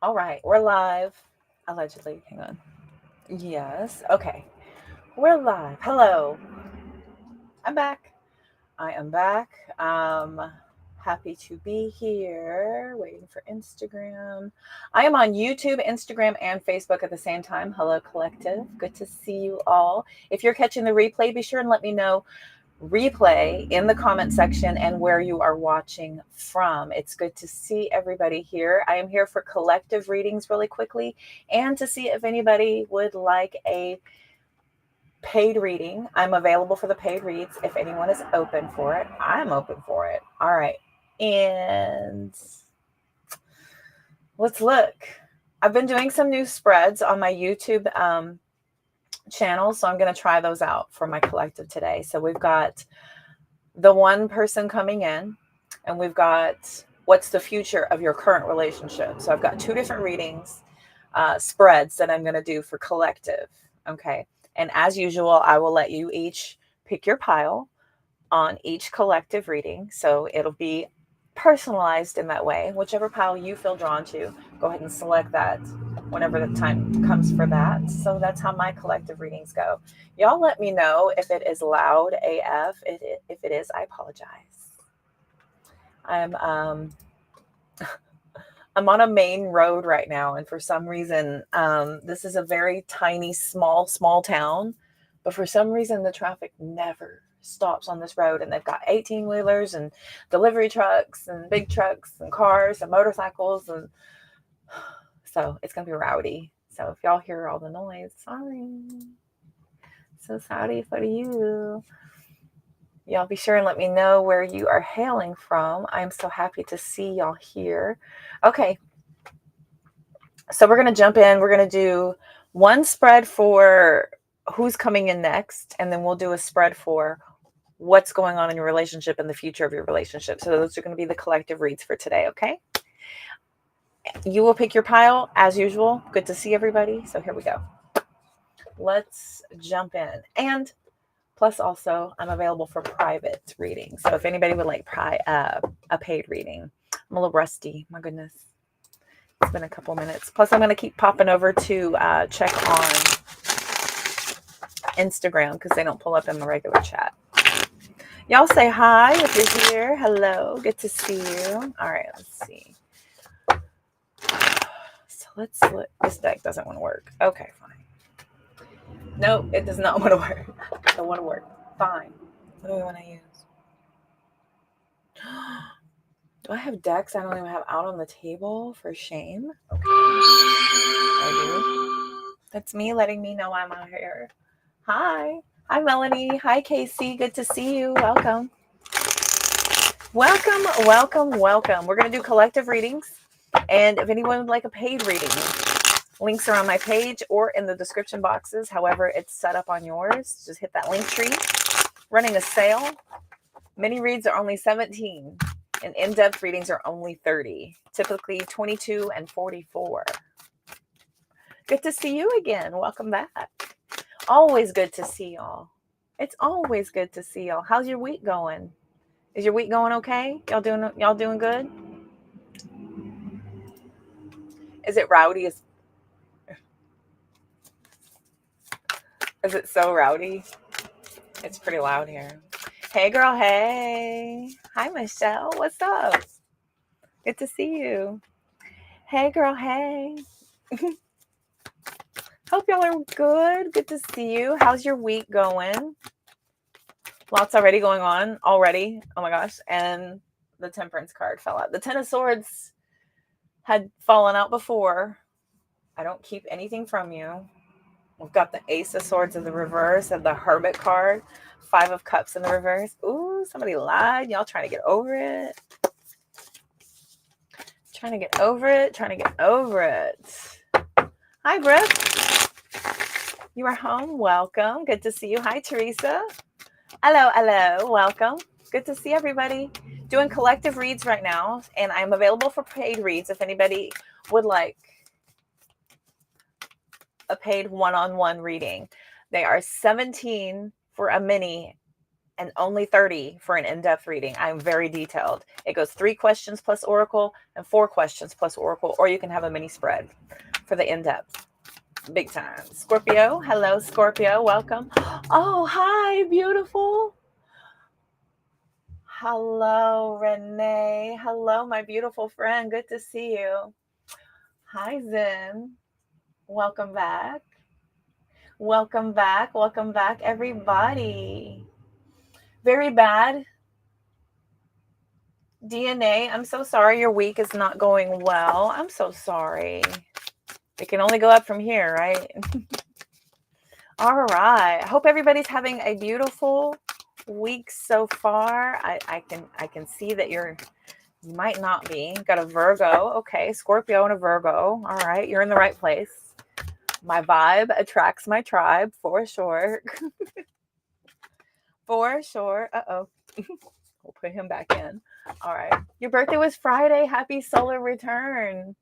All right, we're live. Allegedly. Hang on. Yes. Okay. We're live. Hello. I'm back. I am back. Happy to be here. Waiting for Instagram. I am on YouTube, Instagram, and Facebook at the same time. Hello, collective. Good to see you all. If you're catching the replay, be sure and let me know replay in the comment section and where you are watching from. It's good to see everybody here. I am here for collective readings really quickly and to see if anybody would like a paid reading. I'm available for the paid reads if anyone is open for it. I'm open for it. All right. And let's look. I've been doing some new spreads on my YouTube channel, so I'm going to try those out for my collective today. So we've got the one person coming in, and we've got what's the future of your current relationship. So I've got two different readings, spreads that I'm going to do for collective. Okay. And as usual, I will let you each pick your pile on each collective reading. So it'll be personalized in that way. Whichever pile you feel drawn to, go ahead and select that whenever the time comes for that. So that's how my collective readings go. Y'all let me know if it is loud AF. If it is, I apologize. I'm I'm on a main road right now, and for some reason, this is a very tiny, small town, but for some reason, the traffic never stops on this road, and they've got 18-wheelers and delivery trucks and big trucks and cars and motorcycles, and so it's gonna be rowdy. So if y'all hear all the noise, sorry. So sorry for you. Y'all be sure and let me know where you are hailing from. I'm so happy to see y'all here. Okay, so we're going to jump in. We're going to do one spread for who's coming in next, and then we'll do a spread for what's going on in your relationship and the future of your relationship. So those are going to be the collective reads for today, okay? You will pick your pile as usual. Good to see everybody. So here we go. Let's jump in. And plus also, I'm available for private reading. So if anybody would like a paid reading, I'm a little rusty. My goodness. It's been a couple minutes. Plus, I'm going to keep popping over to check on Instagram because they don't pull up in the regular chat. Y'all say hi if you're here. Hello. Good to see you. All right, let's see. So let's look. This deck doesn't want to work. Okay, fine. No, it does not want to work. It don't want to work. Fine. What do we want to use? Do I have decks I don't even have out on the table? For shame. Okay. I do. That's me letting me know I'm out here. Hi. Hi, Melanie. Hi, Casey. Good to see you. Welcome. Welcome. We're going to do collective readings. And if anyone would like a paid reading, links are on my page or in the description boxes. However, it's set up on yours. Just hit that link tree. Running a sale. Mini reads are only 17 and in-depth readings are only 30. Typically 22 and 44. Good to see you again. Welcome back. Always good to see y'all. It's always good to see y'all. How's your week going? Is your week going okay? Y'all doing good? Is it rowdy? Is it so rowdy? It's pretty loud here. Hey girl, hey. Hi Michelle. What's up? Good to see you. Hey girl, hey. Hope y'all are good. Good to see you. How's your week going? Lots already going on already. Oh my gosh. And the Temperance card fell out. The Ten of Swords had fallen out before. I don't keep anything from you. We've got the Ace of Swords in the reverse and the Hermit card. Five of Cups in the reverse. Ooh, somebody lied. Y'all trying to get over it. Trying to get over it. Hi, Brooke. You are home. Welcome. Good to see you. Hi, Teresa. Hello. Welcome. Good to see everybody. Doing collective reads right now, and I'm available for paid reads if anybody would like a paid one-on-one reading. They are $17 for a mini and only 30 for an in-depth reading. I'm very detailed. It goes 3 questions plus Oracle and 4 questions plus Oracle, or you can have a mini spread for the in-depth. Big time. Scorpio. Hello, Scorpio. Welcome. Oh, hi, beautiful. Hello, Renee. Hello, my beautiful friend. Good to see you. Hi, Zen. Welcome back. Welcome back. Welcome back, everybody. Very bad. DNA, I'm so sorry your week is not going well. I'm so sorry. It can only go up from here, right? All right. I hope everybody's having a beautiful week so far. I can see that you might not be. Got a Virgo. Okay, Scorpio and a Virgo. All right, you're in the right place. My vibe attracts my tribe for sure. For sure. Uh-oh. We'll put him back in. All right. Your birthday was Friday. Happy solar return.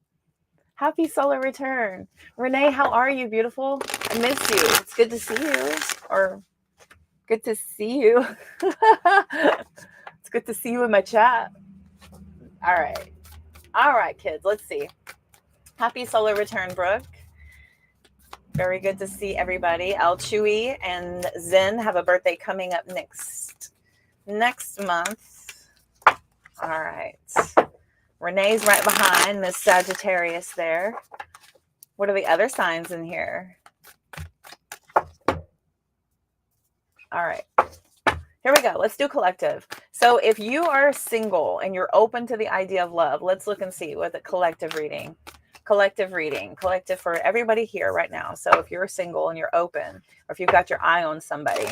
Happy solar return. Renee, how are you, beautiful? I miss you. It's good to see you. Or good to see you. It's good to see you in my chat. All right. All right, kids. Let's see. Happy solar return, Brooke. Very good to see everybody. Al Chewy and Zen have a birthday coming up next month. All right. Renee's right behind Miss Sagittarius there. What are the other signs in here? All right. Here we go. Let's do collective. So if you are single and you're open to the idea of love, let's look and see what the collective reading. Collective for everybody here right now. So if you're single and you're open, or if you've got your eye on somebody,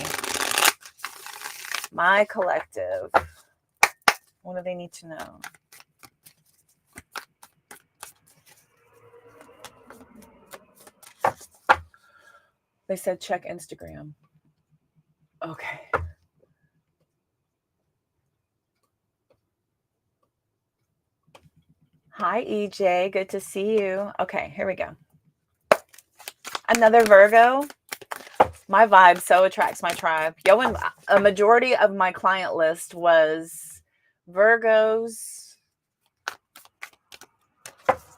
my collective, what do they need to know? They said check Instagram. Okay. Hi, EJ. Good to see you. Okay, here we go. Another Virgo. My vibe so attracts my tribe. Yo, and a majority of my client list was Virgos.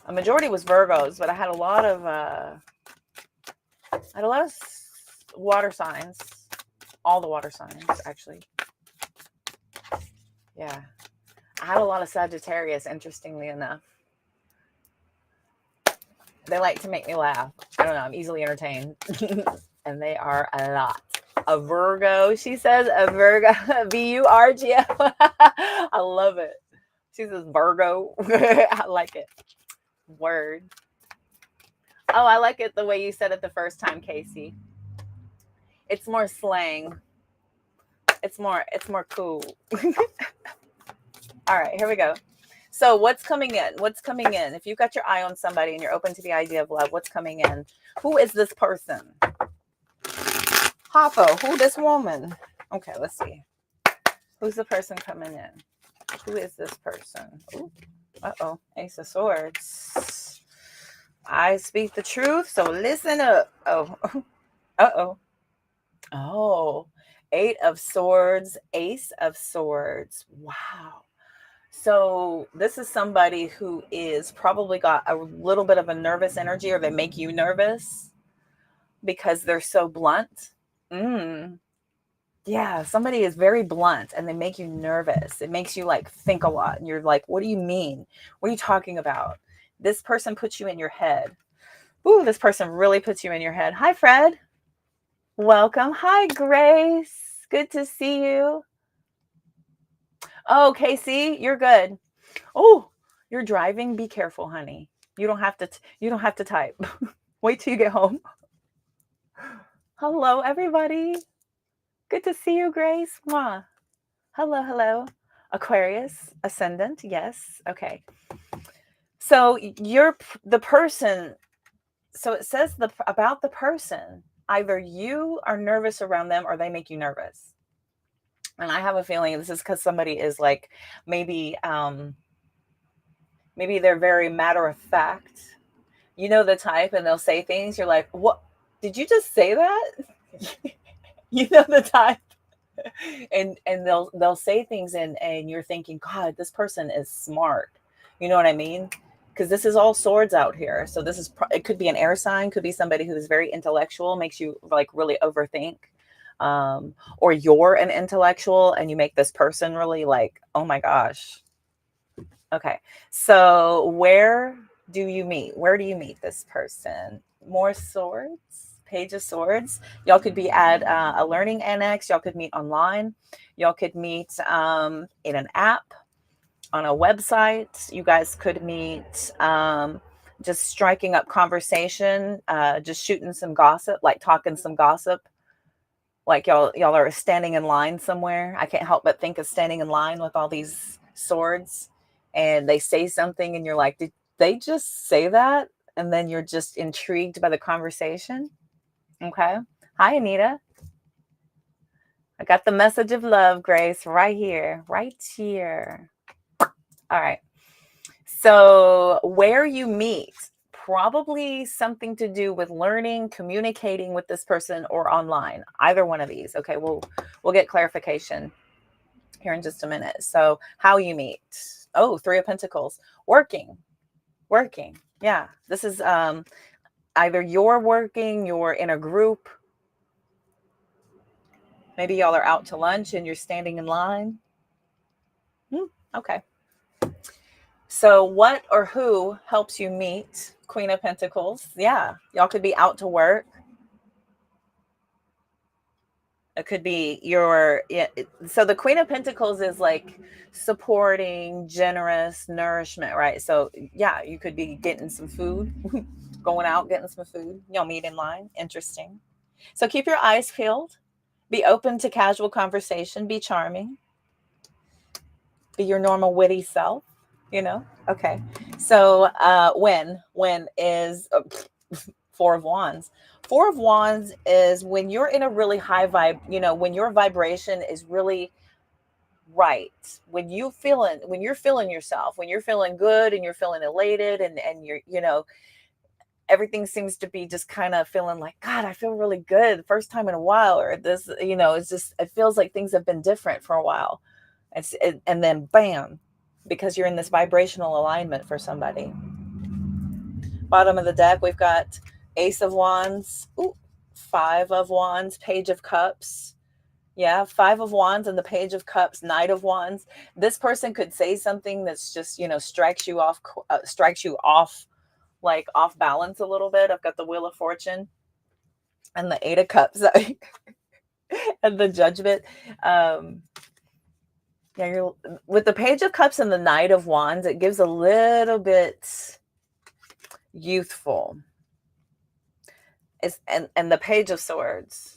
A majority was Virgos, but I had a lot of water signs. All the water signs, actually. Yeah. I had a lot of Sagittarius, interestingly enough. They like to make me laugh. I don't know. I'm easily entertained. And they are a lot. A Virgo, she says. A Virgo. V-U-R-G-O. I love it. She says Virgo. I like it. Word. Oh, I like it the way you said it the first time, Casey. It's more slang. It's more cool. All right, here we go. So what's coming in? What's coming in? If you've got your eye on somebody and you're open to the idea of love, what's coming in? Who is this person? Hoppo, who this woman? Okay, let's see. Who's the person coming in? Who is this person? Ooh, uh-oh, Ace of Swords. I speak the truth, so listen up. Oh, uh-oh. Oh, 8 of Swords, Ace of Swords. Wow. So this is somebody who is probably got a little bit of a nervous energy, or they make you nervous because they're so blunt. Yeah, somebody is very blunt and they make you nervous. It makes you like think a lot. And you're like, what do you mean? What are you talking about? This person puts you in your head. Ooh, this person really puts you in your head. Hi, Fred. Welcome. Hi, Grace. Good to see you. Oh, Casey, you're good. Oh, you're driving. Be careful, honey. You don't have to type. Wait till you get home. Hello, everybody. Good to see you, Grace. Mwah. Hello. Aquarius, ascendant. Yes. Okay. So you're the person. So it says about the person. Either you are nervous around them or they make you nervous. And I have a feeling this is because somebody is like, maybe they're very matter of fact. You know the type, and they'll say things. You're like, what? Did you just say that? You know the type. and they'll say things and you're thinking, God, this person is smart. You know what I mean? Because this is all swords out here. So this is it could be an air sign, could be somebody who is very intellectual, makes you like really overthink. Or you're an intellectual and you make this person really like, oh my gosh. Okay. So where do you meet? Where do you meet this person? More swords, Page of Swords. Y'all could be at a learning annex. Y'all could meet online. Y'all could meet in an app, on a website. You guys could meet just striking up conversation, just shooting some gossip, like talking some gossip. Like y'all are standing in line somewhere. I can't help but think of standing in line with all these swords, and they say something and you're like, did they just say that? And then you're just intrigued by the conversation. Okay. Hi, Anita. I got the message of love, Grace, right here. Right here. All right. So where you meet, probably something to do with learning, communicating with this person, or online. Either one of these. Okay, we'll get clarification here in just a minute. So how you meet. Oh, Three of Pentacles. Working. Yeah. This is either you're working, you're in a group. Maybe y'all are out to lunch and you're standing in line. Okay. So what or who helps you meet? Queen of Pentacles. Yeah. Y'all could be out to work. It could be so the Queen of Pentacles is like supporting, generous, nourishment, right? So yeah, you could be getting some food, going out, getting some food. Y'all meet in line. Interesting. So keep your eyes peeled. Be open to casual conversation. Be charming. Be your normal witty self, Okay. So when is Four of Wands. Four of Wands is when you're in a really high vibe, when your vibration is really right. When you're feeling yourself, when you're feeling good and you're feeling elated and you're, everything seems to be just kind of feeling like, God, I feel really good. First time in a while, or this, it's just, it feels like things have been different for a while. And then bam, because you're in this vibrational alignment for somebody. Bottom of the deck, we've got Ace of Wands, Five of Wands, Page of Cups. Yeah, Five of Wands and the Page of Cups, Knight of Wands. This person could say something that's just, strikes you off, like off balance a little bit. I've got the Wheel of Fortune and the Eight of Cups and the Judgment. Yeah, with the Page of Cups and the Knight of Wands, it gives a little bit youthful. And the Page of Swords,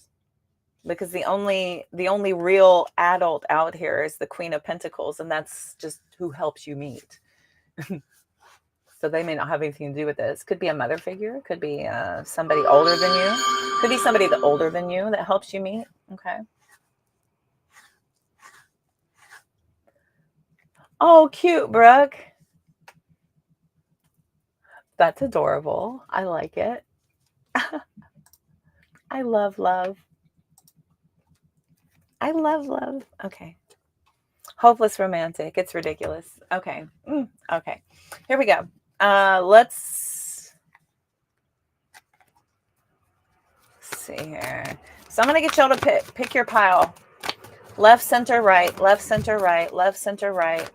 because the only real adult out here is the Queen of Pentacles, and that's just who helps you meet. So they may not have anything to do with this. Could be a mother figure, could be somebody older than you, could be somebody older than you that helps you meet. Okay. Oh, cute, Brooke. That's adorable. I like it. I love love. I love love. Okay. Hopeless romantic. It's ridiculous. Okay. Okay. Here we go. Let's see here. So I'm going to get y'all to pick your pile. Left, center, right. Left, center, right. Left, center, right.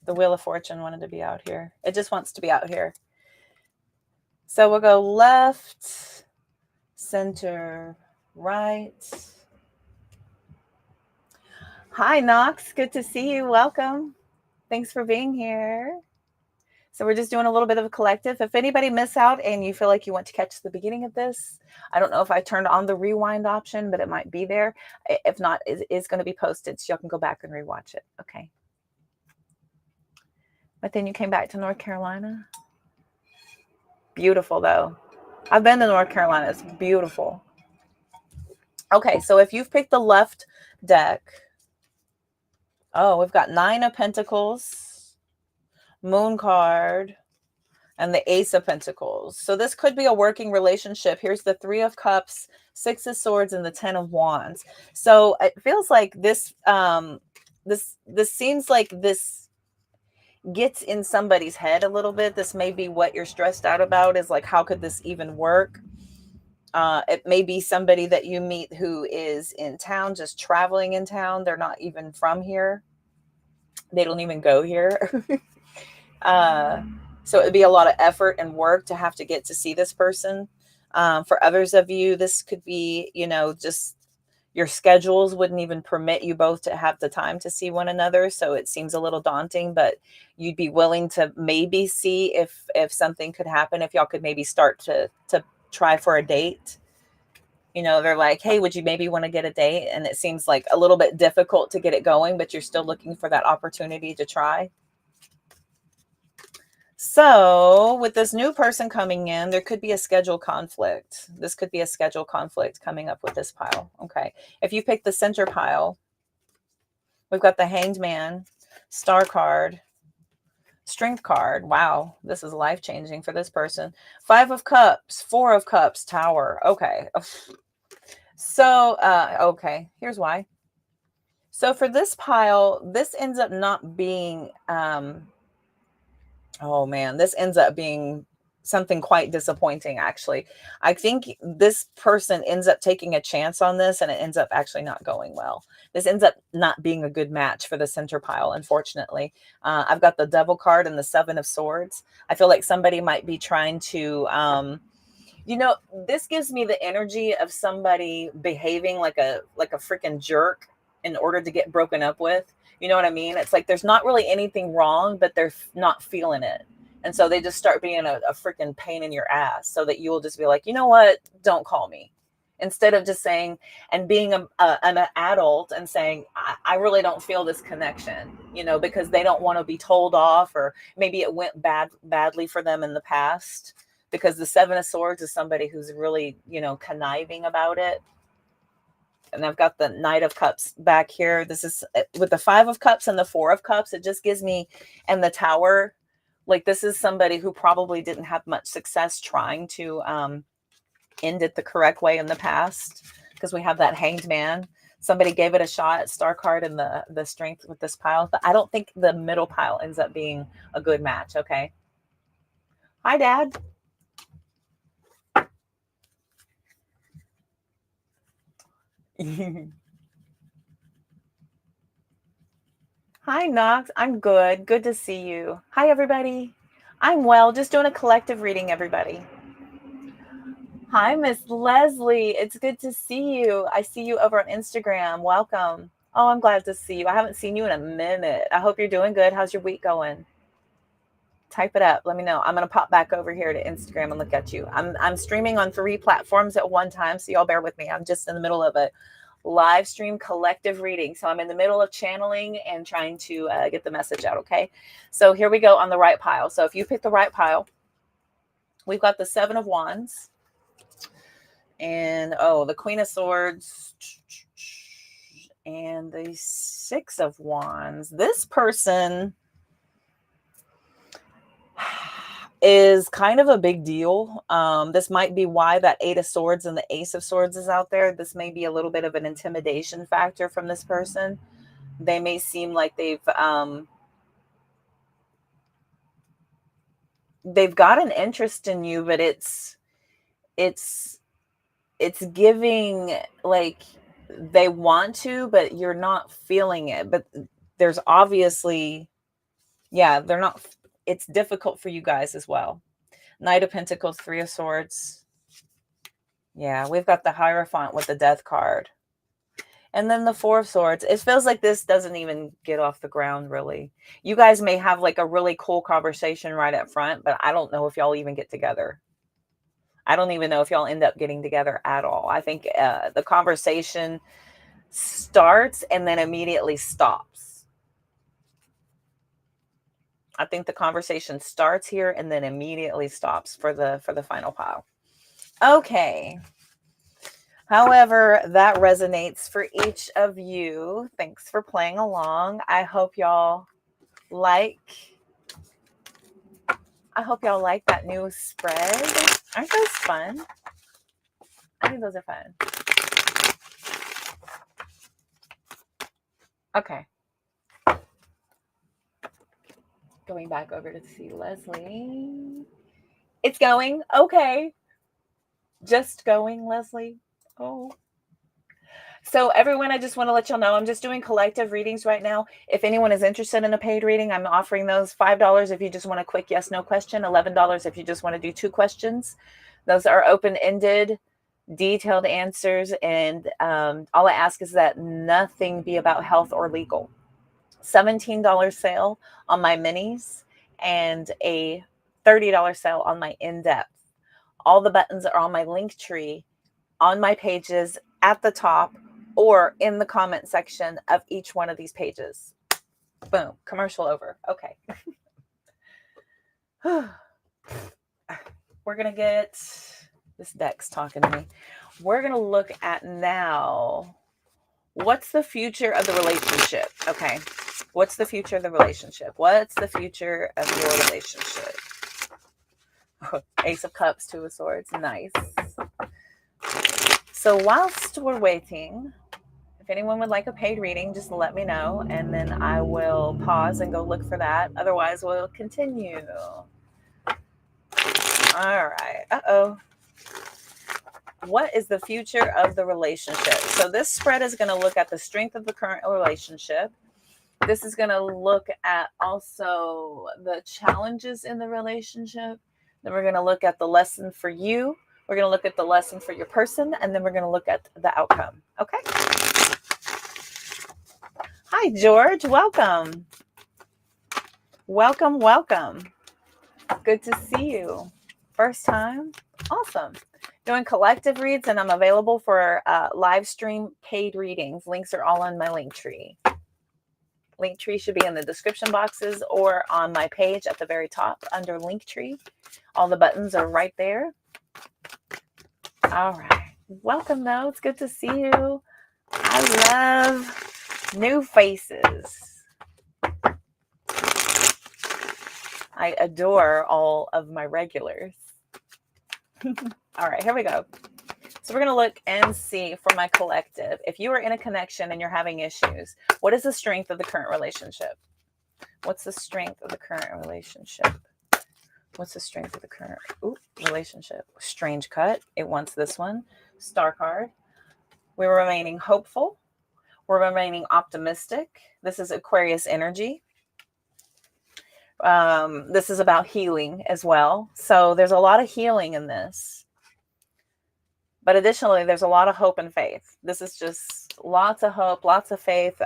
The Wheel of Fortune wanted to be out here. It just wants to be out here. So we'll go left, center, right. Hi, Knox. Good to see you. Welcome. Thanks for being here. So we're just doing a little bit of a collective. If anybody missed out and you feel like you want to catch the beginning of this, I don't know if I turned on the rewind option, but it might be there. If not, it is going to be posted, so y'all can go back and rewatch it. Okay. But then you came back to North Carolina. Beautiful, though. I've been to North Carolina. It's beautiful. Okay, so if you've picked the left deck, we've got Nine of Pentacles, Moon card, and the Ace of Pentacles. So this could be a working relationship. Here's the Three of Cups, Six of Swords, and the Ten of Wands. So it feels like this, this seems like this gets in somebody's head a little bit. This may be what you're stressed out about, is like, how could this even work? It may be somebody that you meet who is in town, just traveling in town. They're not even from here. They don't even go here. So it'd be a lot of effort and work to have to get to see this person. For others of you, this could be, you know, just your schedules wouldn't even permit you both to have the time to see one another. So it seems a little daunting, but you'd be willing to maybe see if something could happen, if y'all could maybe start to try for a date. You know, they're like, hey, would you maybe want to get a date? And it seems like a little bit difficult to get it going, but you're still looking for that opportunity to try. So with this new person coming in, there could be a schedule conflict. This could be a schedule conflict coming up with this pile. Okay. If you pick the center pile, we've got the Hanged Man, Star card, Strength card. Wow. This is life-changing for this person. Five of Cups, Four of Cups, Tower. Okay. So, okay. Here's why. So for this pile, this ends up not being, oh man, this ends up being something quite disappointing, actually. I think this person ends up taking a chance on this and it ends up actually not going well. This ends up not being a good match for the center pile, unfortunately. I've got the Devil card and the Seven of Swords. I feel like somebody might be trying to, you know, this gives me the energy of somebody behaving like a freaking jerk in order to get broken up with. You know what I mean? It's like there's not really anything wrong, but they're not feeling it. And so they just start being a freaking pain in your ass, so that you will just be like, you know what? Don't call me. Instead of just saying and being an adult and saying, I really don't feel this connection, you know, because they don't want to be told off, or maybe it went badly for them in the past, because the Seven of Swords is somebody who's really, you know, conniving about it. And I've got the Knight of Cups back here. This is with the Five of Cups and the Four of Cups. It just gives me, and the Tower, like this is somebody who probably didn't have much success trying to end it the correct way in the past, because we have that Hanged Man. Somebody gave it a shot at Star card and the Strength with this pile, but I don't think the middle pile ends up being a good match. Okay. Hi, Dad. Hi, Knox. I'm good. Good to see you. Hi, everybody. I'm well. Just doing a collective reading, everybody. Hi, Miss Leslie. It's good to see you. I see you over on Instagram. Welcome. Oh, I'm glad to see you. I haven't seen you in a minute. I hope you're doing good. How's your week going? Type it up. Let me know. I'm going to pop back over here to Instagram and look at you. I'm streaming on 3 platforms at one time, so y'all bear with me. I'm just in the middle of a live stream collective reading. So I'm in the middle of channeling and trying to get the message out. Okay. So here we go on the right pile. So if you pick the right pile, we've got the Seven of Wands and the Queen of Swords and the Six of Wands. This person is kind of a big deal. This might be why that Eight of Swords and the Ace of Swords is out there. This may be a little bit of an intimidation factor from this person. They may seem like they've got an interest in you, but it's giving like they want to, but you're not feeling it. But there's obviously, yeah, they're not. It's difficult for you guys as well. Knight of Pentacles, Three of Swords. Yeah, we've got the Hierophant with the Death card. And then the Four of Swords. It feels like this doesn't even get off the ground, really. You guys may have like a really cool conversation right up front, but I don't know if y'all even get together. I don't even know if y'all end up getting together at all. I think the conversation starts and then immediately stops. I think the conversation starts here and then immediately stops for the final pile. Okay. However, that resonates for each of you. Thanks for playing along. I hope y'all like I hope y'all like that new spread. Aren't those fun? I think those are fun. Okay. Going back over to see Leslie. It's going. Okay. Just going, Leslie. Oh. So everyone, I just want to let y'all know I'm just doing collective readings right now. If anyone is interested in a paid reading, I'm offering those $5 if you just want a quick yes, no question, $11 if you just want to do 2 questions. Those are open-ended, detailed answers. And all I ask is that nothing be about health or legal. $17 sale on my minis and a $30 sale on my in-depth. All the buttons are on my link tree, on my pages at the top, or in the comment section of each one of these pages. Boom, commercial over. Okay. We're going to get, this deck's talking to me. We're going to look at now, what's the future of the relationship? Okay. What's the future of the relationship? What's the future of your relationship? Ace of Cups, 2 of Swords. Nice. So whilst we're waiting, if anyone would like a paid reading, just let me know, and then I will pause and go look for that. Otherwise, we'll continue. All right. Uh-oh. What is the future of the relationship? So this spread is going to look at the strength of the current relationship. This is going to look at also the challenges in the relationship. Then we're going to look at the lesson for you. We're going to look at the lesson for your person, and then we're going to look at the outcome. Okay? Hi, George. Welcome. Welcome, welcome. Good to see you. First time? Awesome. Doing collective reads, and I'm available for live stream paid readings. Links are all on my link tree. Link tree should be in the description boxes or on my page at the very top under link tree. All the buttons are right there. All right. Welcome, though. It's good to see you. I love new faces. I adore all of my regulars. All right, here we go. So we're going to look and see for my collective. If you are in a connection and you're having issues, what is the strength of the current relationship? What's the strength of the current relationship? What's the strength of the current relationship? Strange cut. It wants this one. Star card. We're remaining hopeful. We're remaining optimistic. This is Aquarius energy. This is about healing as well. So there's a lot of healing in this. But additionally, there's a lot of hope and faith. This is just lots of hope, lots of faith.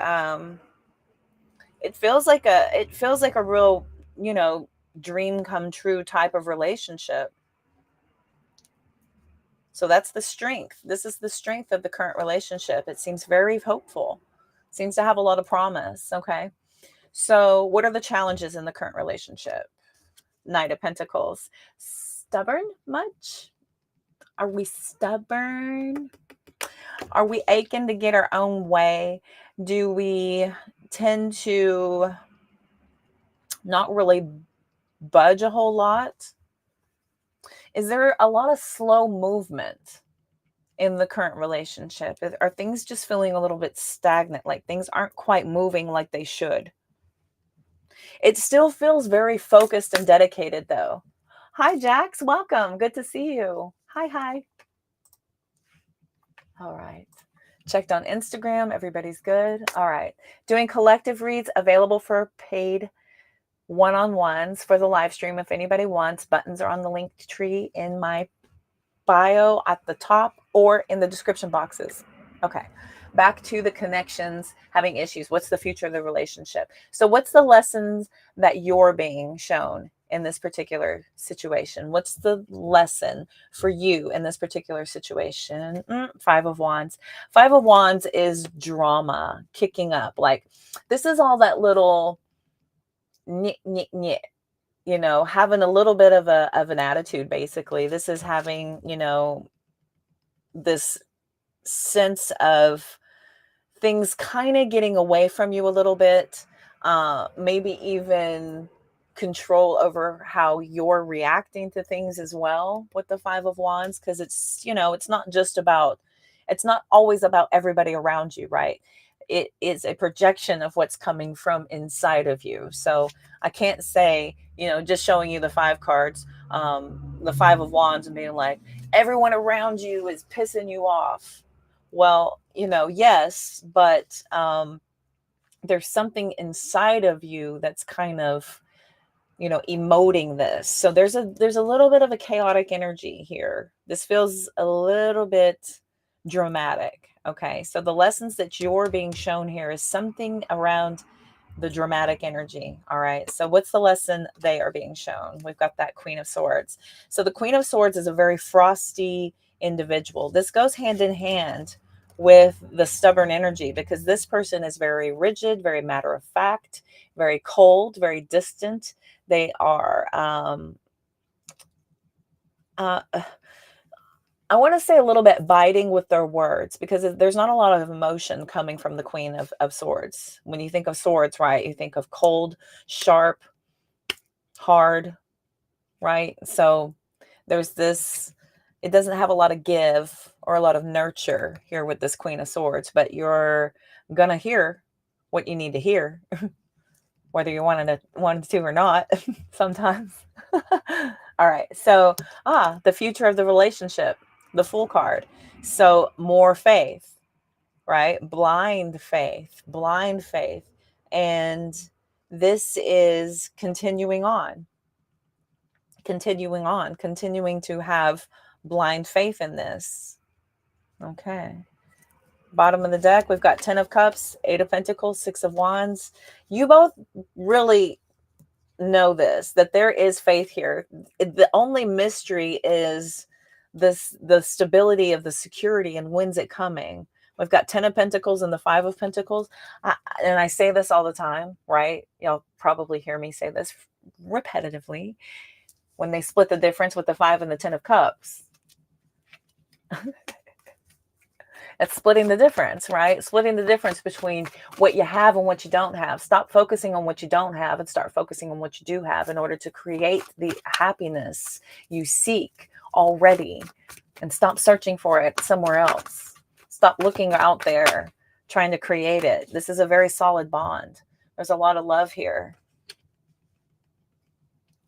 It feels like a real, dream come true type of relationship. So that's the strength. This is the strength of the current relationship. It seems very hopeful. Seems to have a lot of promise. Okay. So what are the challenges in the current relationship? Knight of Pentacles. Stubborn much? Are we stubborn? Are we aching to get our own way? Do we tend to not really budge a whole lot? Is there a lot of slow movement in the current relationship? Are things just feeling a little bit stagnant, like things aren't quite moving like they should? It still feels very focused and dedicated, though. Hi, Jax. Welcome. Good to see you. Hi. All right. Checked on Instagram. Everybody's good. All right. Doing collective reads, available for paid one-on-ones for the live stream. If anybody wants, buttons are on the link tree in my bio at the top or in the description boxes. Okay. Back to the connections, having issues. What's the future of the relationship? So what's the lessons that you're being shown in this particular situation? What's the lesson for you in this particular situation? 5 of Wands. 5 of Wands is drama kicking up. Like, this is all that little having a little bit of an attitude, basically. This is having, this sense of things kind of getting away from you a little bit, maybe even control over how you're reacting to things as well with the Five of Wands, because it's, it's not just about, it's not always about everybody around you, right? It is a projection of what's coming from inside of you. So I can't say, just showing you the five cards, the Five of Wands, and being like, everyone around you is pissing you off. Well, yes, but there's something inside of you that's kind of, emoting this. So there's a little bit of a chaotic energy here. This feels a little bit dramatic. Okay. So the lessons that you're being shown here is something around the dramatic energy. All right. So what's the lesson they are being shown? We've got that Queen of Swords. So the Queen of Swords is a very frosty individual. This goes hand in hand with the stubborn energy, because this person is very rigid, very matter of fact, very cold, very distant. They are, I want to say a little bit biting with their words, because there's not a lot of emotion coming from the Queen of Swords. When you think of swords, right, you think of cold, sharp, hard, right? So there's this, it doesn't have a lot of give or a lot of nurture here with this Queen of Swords, but you're going to hear what you need to hear, whether you wanted to or not, sometimes. All right. So, the future of the relationship, the Fool card. So more faith, right? Blind faith. And this is continuing continuing to have blind faith in this. Okay. Bottom of the deck, we've got 10 of Cups, 8 of Pentacles, 6 of Wands. You both really know this, that there is faith here. The only mystery is the stability of the security, and when's it coming. We've got 10 of Pentacles and the 5 of Pentacles. And I say this all the time, right? Y'all probably hear me say this repetitively. When they split the difference with the 5 and the 10 of Cups, it's splitting the difference, right? Splitting the difference between what you have and what you don't have. Stop focusing on what you don't have and start focusing on what you do have in order to create the happiness you seek already, and stop searching for it somewhere else. Stop looking out there trying to create it. This is a very solid bond. There's a lot of love here.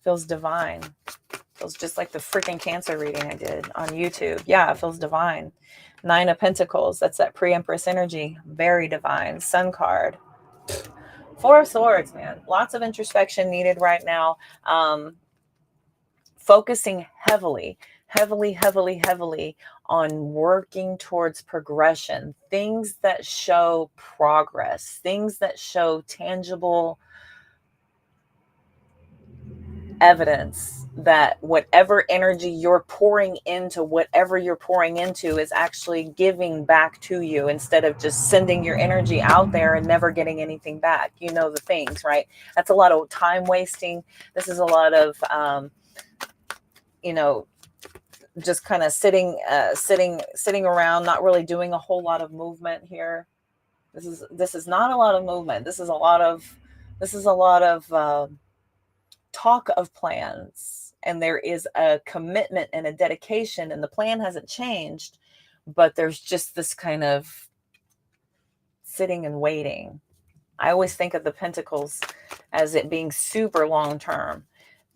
Feels divine. Feels just like the freaking Cancer reading I did on YouTube. Yeah, it feels divine. 9 of Pentacles. That's that pre-Empress energy. Very divine. Sun card. 4 of Swords, man. Lots of introspection needed right now. Focusing heavily on working towards progression. Things that show progress. Things that show tangible evidence that whatever energy you're pouring into, whatever you're pouring into is actually giving back to you, instead of just sending your energy out there and never getting anything back. You know the things, right? That's a lot of time wasting. This is a lot of, just kind of sitting around, not really doing a whole lot of movement here. This is not a lot of movement. This is a lot of talk of plans, and there is a commitment and a dedication, and the plan hasn't changed, but there's just this kind of sitting and waiting. I always think of the Pentacles as it being super long term.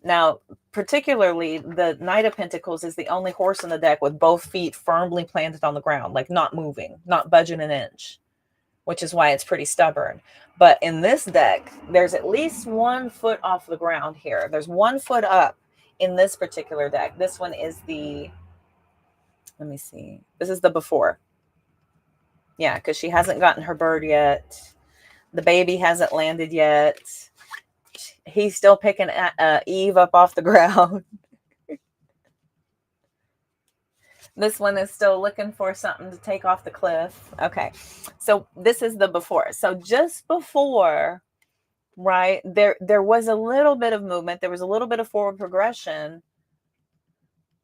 Now, particularly the Knight of Pentacles is the only horse in the deck with both feet firmly planted on the ground, like not moving, not budging an inch, which is why it's pretty stubborn. But in this deck, there's at least 1 foot off the ground here. There's 1 foot up in this particular deck. This one is the, let me see. This is the before. Yeah, because she hasn't gotten her bird yet. The baby hasn't landed yet. He's still picking Eve up off the ground. This one is still looking for something to take off the cliff. Okay. So this is the before. So just before, right, there was a little bit of movement. There was a little bit of forward progression,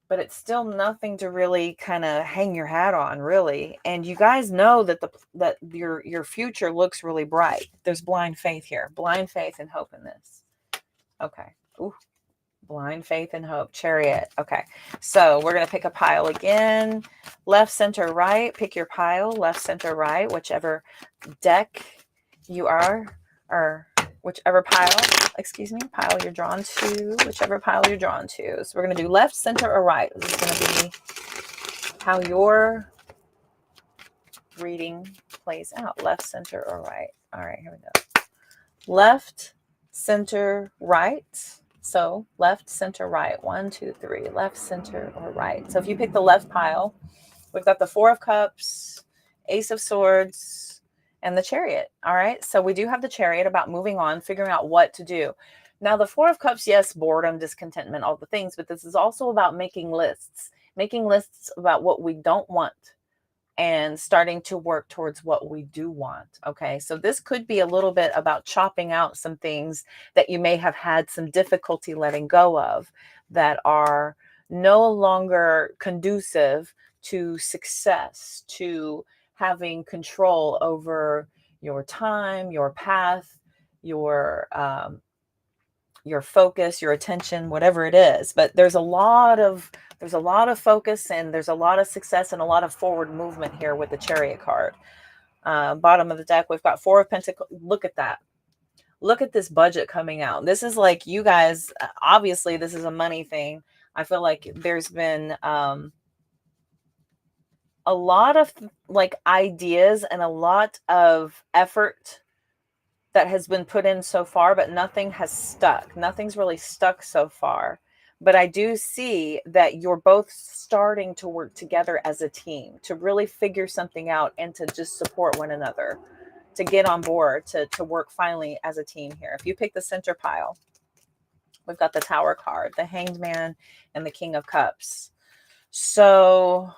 but it's still nothing to really kind of hang your hat on, really. And you guys know that that your future looks really bright. There's blind faith here. Blind faith and hope in this. Okay. Ooh, blind faith and hope. Chariot. Okay. So we're going to pick a pile again. Left, center, right. Pick your pile. Left, center, right. Whichever deck you are, or whichever pile, pile you're drawn to, whichever pile you're drawn to. So we're going to do left, center, or right. This is going to be how your reading plays out. Left, center, or right. All right, here we go. Left, center, right. So left, center, right. 1, 2, 3. Left, center, or right. So if you pick the left pile, we've got the Four of Cups, Ace of Swords, and the Chariot. All right. So we do have the Chariot about moving on, figuring out what to do. Now, the Four of Cups, yes, boredom, discontentment, all the things, but this is also about making lists about what we don't want and starting to work towards what we do want. Okay. So this could be a little bit about chopping out some things that you may have had some difficulty letting go of that are no longer conducive to success, to having control over your time, your path, your focus, your attention, whatever it is. But there's a lot of focus, and there's a lot of success and a lot of forward movement here with the Chariot card. Bottom of the deck, we've got Four of Pentacles. Look at that. Look at this budget coming out. This is like, you guys, obviously this is a money thing. I feel like there's been a lot of like ideas and a lot of effort that has been put in so far, but nothing has stuck. Nothing's really stuck so far. But I do see that you're both starting to work together as a team to really figure something out and to just support one another, to get on board, to work finally as a team here. If you pick the center pile, we've got the Tower card, the Hanged Man, and the King of Cups. So,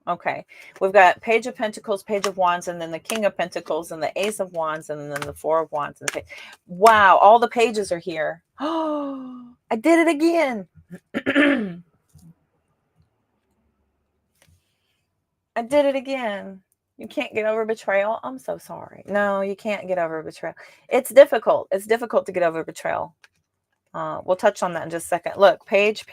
okay, we've got Page of Pentacles, Page of Wands, and then the King of Pentacles, and the Ace of Wands, and then the Four of Wands. And wow, all the pages are here. Oh, I did it again. I did it again. You can't get over betrayal. I'm so sorry. No, you can't get over betrayal. It's difficult. It's difficult to get over betrayal. We'll touch on that in just a second. Look, page,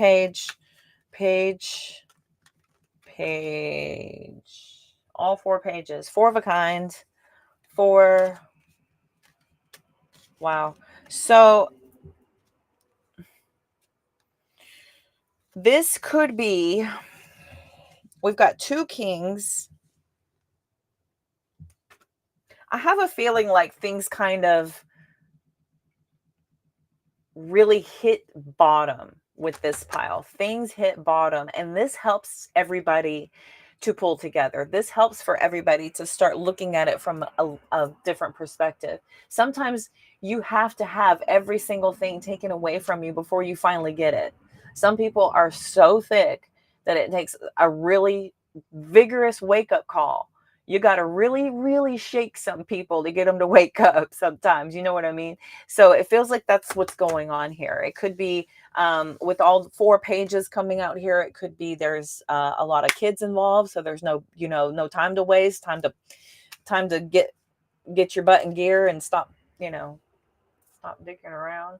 all 4 pages. 4 of a kind. 4. Wow. So this could be, we've got 2 kings. I have a feeling like things kind of really hit bottom with this pile. Things hit bottom, and this helps everybody to pull together. This helps for everybody to start looking at it from a different perspective. Sometimes you have to have every single thing taken away from you before you finally get it. Some people are so thick that it takes a really vigorous wake-up call. You got to really, really shake some people to get them to wake up sometimes. You know what I mean? So it feels like that's what's going on here. It could be with all 4 pages coming out here, it could be there's a lot of kids involved. So there's no time to waste, time to get your butt in gear and stop dicking around.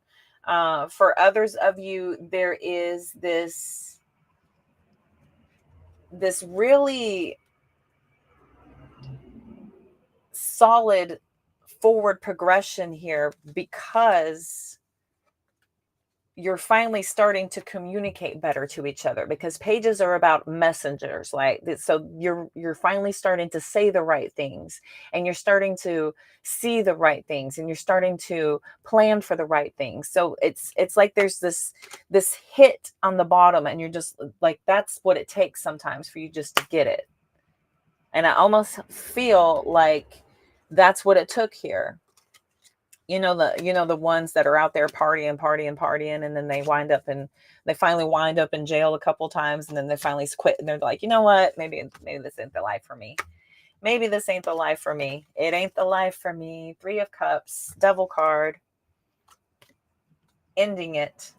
For others of you, there is this really solid forward progression here, because you're finally starting to communicate better to each other, because pages are about messengers. Like, so you're finally starting to say the right things, and you're starting to see the right things, and you're starting to plan for the right things. So it's like there's this hit on the bottom, and you're just like, that's what it takes sometimes for you just to get it. And I almost feel like that's what it took here. The ones that are out there partying, and then they finally wind up in jail a couple times, and then they finally quit, and they're like, you know what, maybe this ain't the life for me. Maybe this ain't the life for me. It ain't the life for me. 3 of Cups, Devil card. Ending it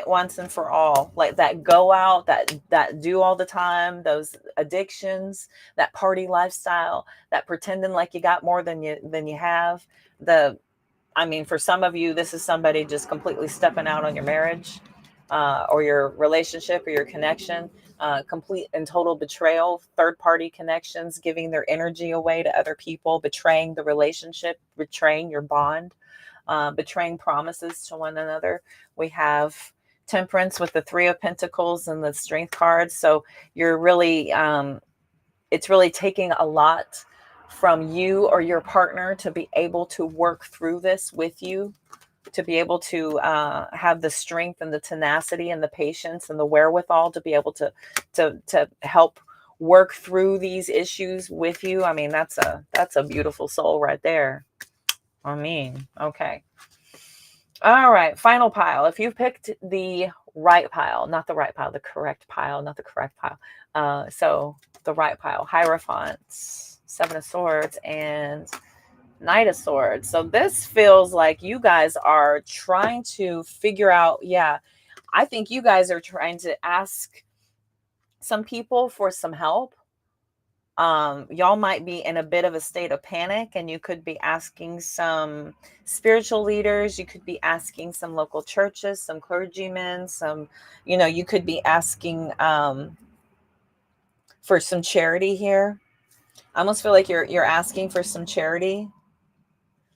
once and for all. Like that go out, that do all the time, those addictions, that party lifestyle, that pretending like you got more than you have, the I mean, for some of you, this is somebody just completely stepping out on your marriage, or your relationship or your connection. Complete and total betrayal, third party connections, giving their energy away to other people, betraying the relationship, betraying your bond, betraying promises to one another. We have Temperance with the Three of Pentacles and the Strength cards. So you're really, it's really taking a lot from you or your partner to be able to work through this with you, to be able to have the strength and the tenacity and the patience and the wherewithal to be able to help work through these issues with you. I mean, that's a beautiful soul right there. I mean, okay. All right, final pile. If you picked the right pile, not the right pile, the correct pile, not the correct pile. So the right pile, Hierophants, Seven of Swords, and Knight of Swords. So this feels like you guys are trying to figure out, yeah, I think you guys are trying to ask some people for some help. Y'all might be in a bit of a state of panic, and you could be asking some spiritual leaders. You could be asking some local churches, some clergymen, you could be asking for some charity here. I almost feel like you're asking for some charity,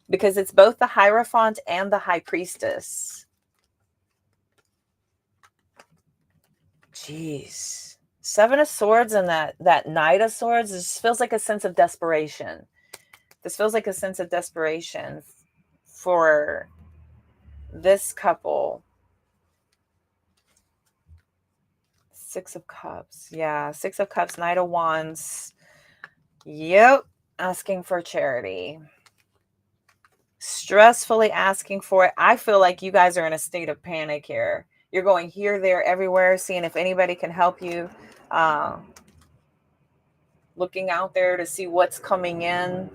because it's both the Hierophant and the High Priestess. Jeez. Seven of Swords and that Knight of Swords, this feels like a sense of desperation. This feels like a sense of desperation for this couple. Six of Cups. Yeah, Six of Cups, Knight of Wands. Yep, asking for charity. Stressfully asking for it. I feel like you guys are in a state of panic here. You're going here, there, everywhere, seeing if anybody can help you. Looking out there to see what's coming in.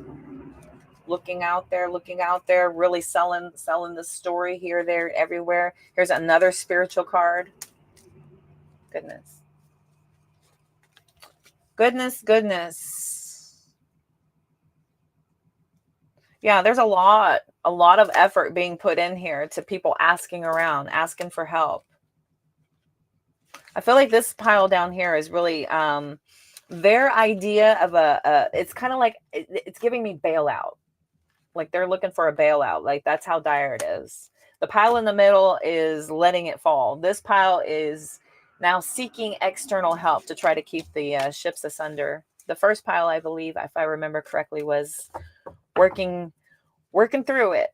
Looking out there, really selling the story here, there, everywhere. Here's another spiritual card. Goodness. Yeah, there's a lot of effort being put in here to people asking around, asking for help. I feel like this pile down here is really their idea of it's kind of like, it's giving me bailout. Like they're looking for a bailout. Like that's how dire it is. The pile in the middle is letting it fall. This pile is now seeking external help to try to keep the ships asunder. The first pile, I believe, if I remember correctly, was working through it.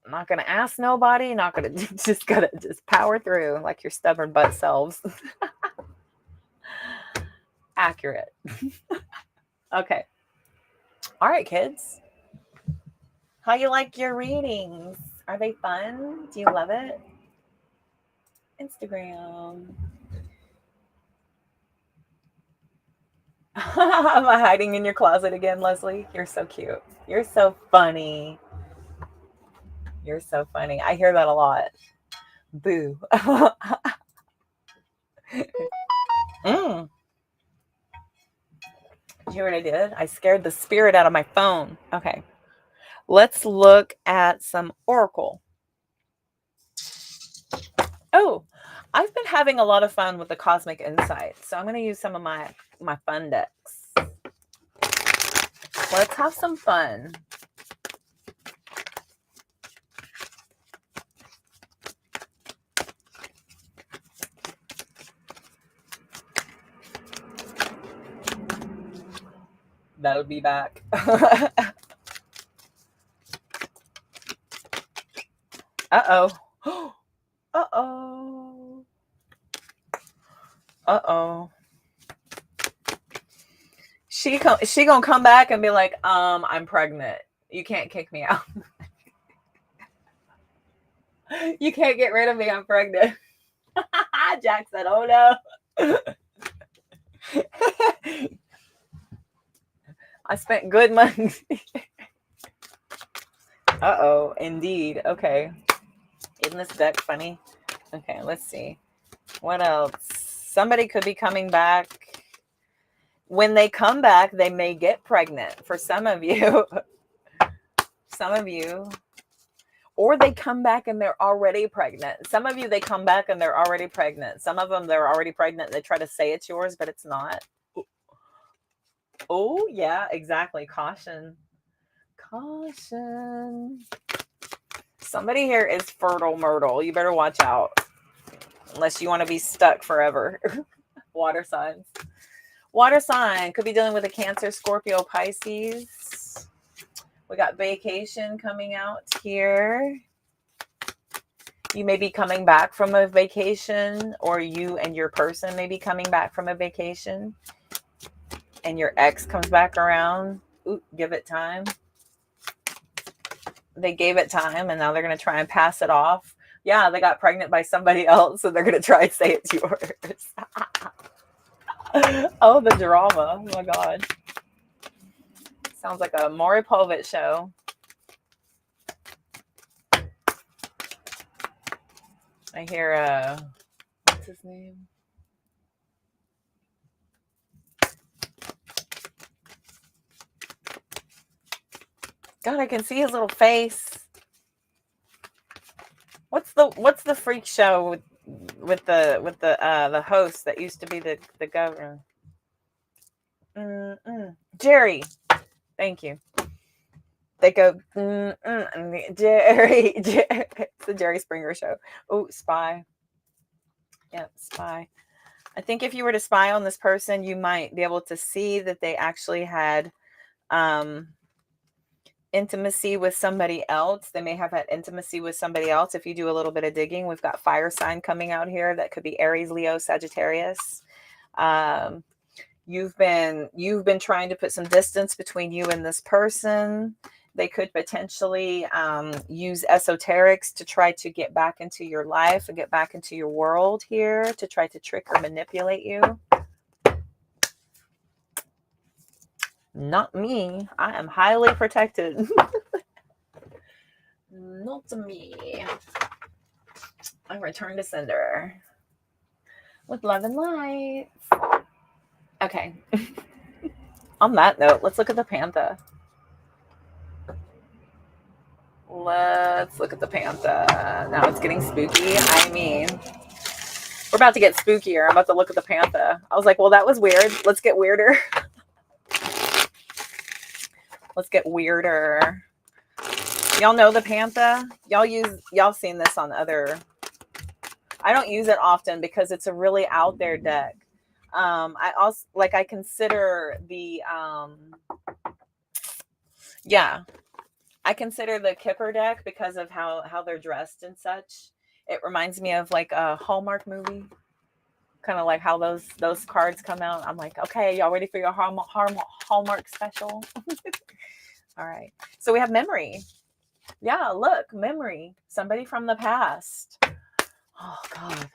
I'm not going to ask nobody. Not going to just power through like your stubborn butt selves. Accurate. Okay. All right, kids. How you like your readings? Are they fun? Do you love it? Instagram. Am I hiding in your closet again, Leslie? You're so cute. You're so funny. You're so funny. I hear that a lot. Boo. Mm. Did you hear what I did? I scared the spirit out of my phone. Okay. Let's look at some oracle. Oh, I've been having a lot of fun with the Cosmic Insight, so I'm going to use some of my fun decks. Let's have some fun. That'll be back. Uh-oh. Uh-oh. Uh-oh. She gonna come back and be like, I'm pregnant. You can't kick me out. You can't get rid of me. I'm pregnant. Jack said, oh no. I spent good money. Uh-oh, indeed. Okay. Isn't this deck funny? Okay, let's see. What else? Somebody could be coming back. When they come back, they may get pregnant. For some of you. Some of you. Or they come back and they're already pregnant. Some of you, they come back and they're already pregnant. Some of them, they're already pregnant. They try to say it's yours, but it's not. Oh, yeah, exactly. Caution. Caution. Somebody here is fertile myrtle. You better watch out. Unless you want to be stuck forever. Water signs. Water sign could be dealing with a Cancer, Scorpio, Pisces. We got vacation coming out here. You may be coming back from a vacation, or you and your person may be coming back from a vacation, and your ex comes back around. Ooh, give it time. They gave it time, and now they're going to try and pass it off. Yeah, they got pregnant by somebody else, so they're going to try and say it's yours. Oh, the drama. Oh, my God. Sounds like a Maury Povich show. I hear, what's his name? God, I can see his little face. What's the freak show with the host that used to be the governor? Jerry. Thank you. They go, Jerry. It's the Jerry Springer show. Oh, spy. Yep, spy. I think if you were to spy on this person, you might be able to see that they actually had intimacy with somebody else. They may have had intimacy with somebody else. If you do a little bit of digging, we've got fire sign coming out here. That could be Aries, Leo, Sagittarius. You've been trying to put some distance between you and this person. They could potentially use esoterics to try to get back into your life and get back into your world here to try to trick or manipulate you. Not me. I am highly protected. Not me. I return to sender with love and light. Okay. On that note, let's look at the Panther. Let's look at the Panther. Now it's getting spooky. I mean, we're about to get spookier. I'm about to look at the Panther. I was like, well, that was weird. Let's get weirder. Let's get weirder. Y'all know the Panther? Y'all seen this on other. I don't use it often because it's a really out there deck. I also I consider the I consider the Kipper deck because of how they're dressed and such. It reminds me of like a Hallmark movie. Kind of like how those cards come out. I'm like, okay, y'all ready for your Hallmark special? All right. So we have memory. Yeah, look, memory. Somebody from the past. Oh, God.